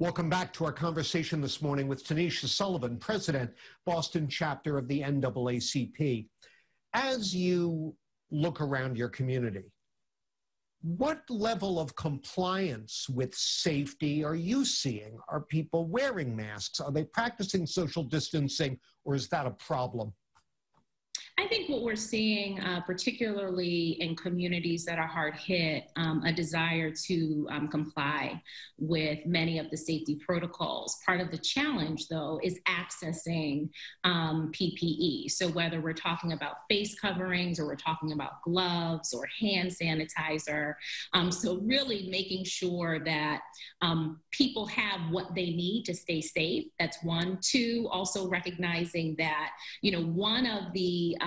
Welcome back to our conversation this morning with Tanisha Sullivan, President, Boston chapter of the NAACP. As you look around your community, what level of compliance with safety are you seeing? Are people wearing masks? Are they practicing social distancing, or is that a problem? I think what we're seeing, particularly in communities that are hard hit, a desire to comply with many of the safety protocols. Part of the challenge, though, is accessing PPE. So whether we're talking about face coverings or we're talking about gloves or hand sanitizer. So really making sure that people have what they need to stay safe. That's one. Two, also recognizing that, one of the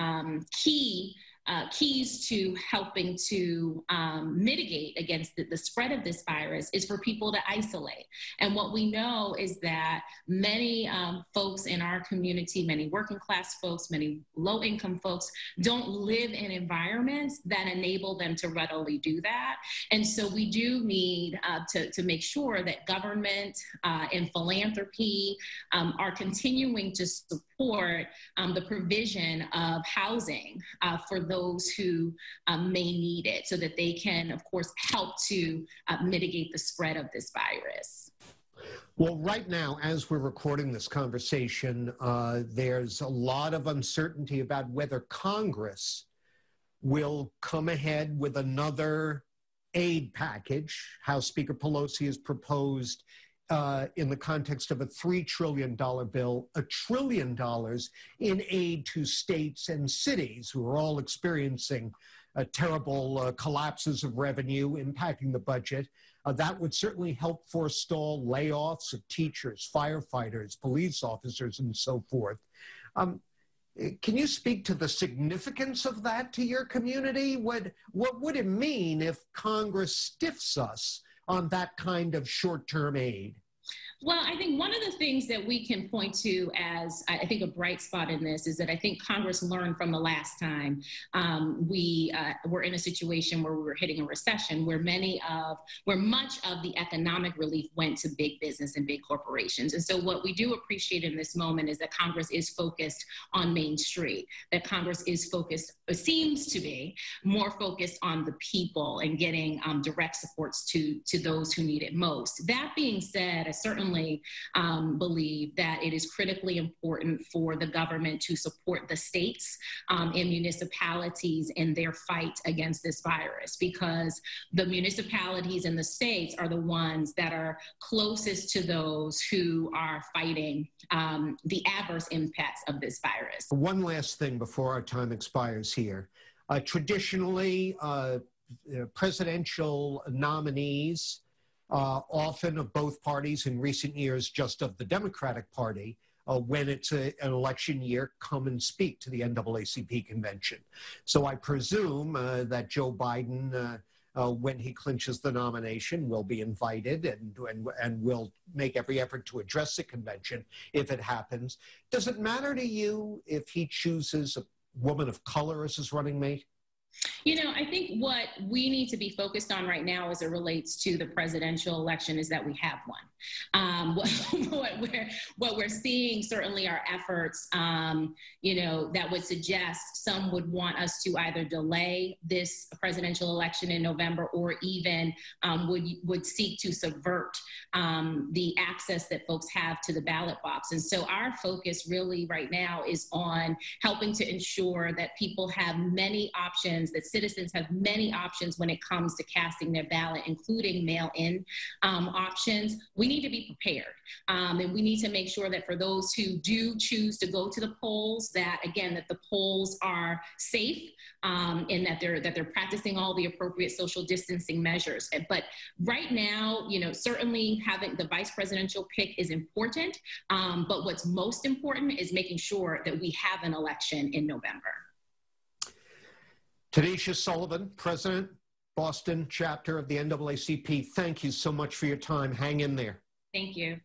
keys to helping to mitigate against the spread of this virus is for people to isolate. And what we know is that many folks in our community, many working class folks, many low income folks don't live in environments that enable them to readily do that. And so we do need to make sure that government and philanthropy are continuing to support the provision of housing for those who may need it, so that they can, of course, help to mitigate the spread of this virus. Well, right now, as we're recording this conversation, there's a lot of uncertainty about whether Congress will come ahead with another aid package. House Speaker Pelosi has proposed in the context of a $3 trillion bill, $1 trillion in aid to states and cities who are all experiencing terrible collapses of revenue impacting the budget. That would certainly help forestall layoffs of teachers, firefighters, police officers, and so forth. Can you speak to the significance of that to your community? What would it mean if Congress stiffs us on that kind of short-term aid? Well, I think one of the things that we can point to as, I think, a bright spot in this is that I think Congress learned from the last time we were in a situation where we were hitting a recession, where much of the economic relief went to big business and big corporations. And so what we do appreciate in this moment is that Congress is focused on Main Street, that Congress is focused, seems to be more focused on the people and getting direct supports to those who need it most. That being said, I certainly believe that it is critically important for the government to support the states and municipalities in their fight against this virus, because the municipalities and the states are the ones that are closest to those who are fighting the adverse impacts of this virus. One last thing before our time expires here. Traditionally, presidential nominees often of both parties, in recent years just of the Democratic Party, when it's an election year, come and speak to the NAACP convention. So I presume that Joe Biden, when he clinches the nomination, will be invited and will make every effort to address the convention if it happens. Does it matter to you if he chooses a woman of color as his running mate? I think what we need to be focused on right now as it relates to the presidential election is that we have one. What we're seeing certainly are efforts, that would suggest some would want us to either delay this presidential election in November, or even would seek to subvert the access that folks have to the ballot box. And so our focus really right now is on helping to ensure that people have many options, that citizens have many options when it comes to casting their ballot, including mail-in options. We need to be prepared. And we need to make sure that for those who do choose to go to the polls, that the polls are safe, and that they're practicing all the appropriate social distancing measures. But right now, certainly having the vice presidential pick is important. But what's most important is making sure that we have an election in November. Tanisha Sullivan, President, Boston chapter of the NAACP, thank you so much for your time. Hang in there. Thank you.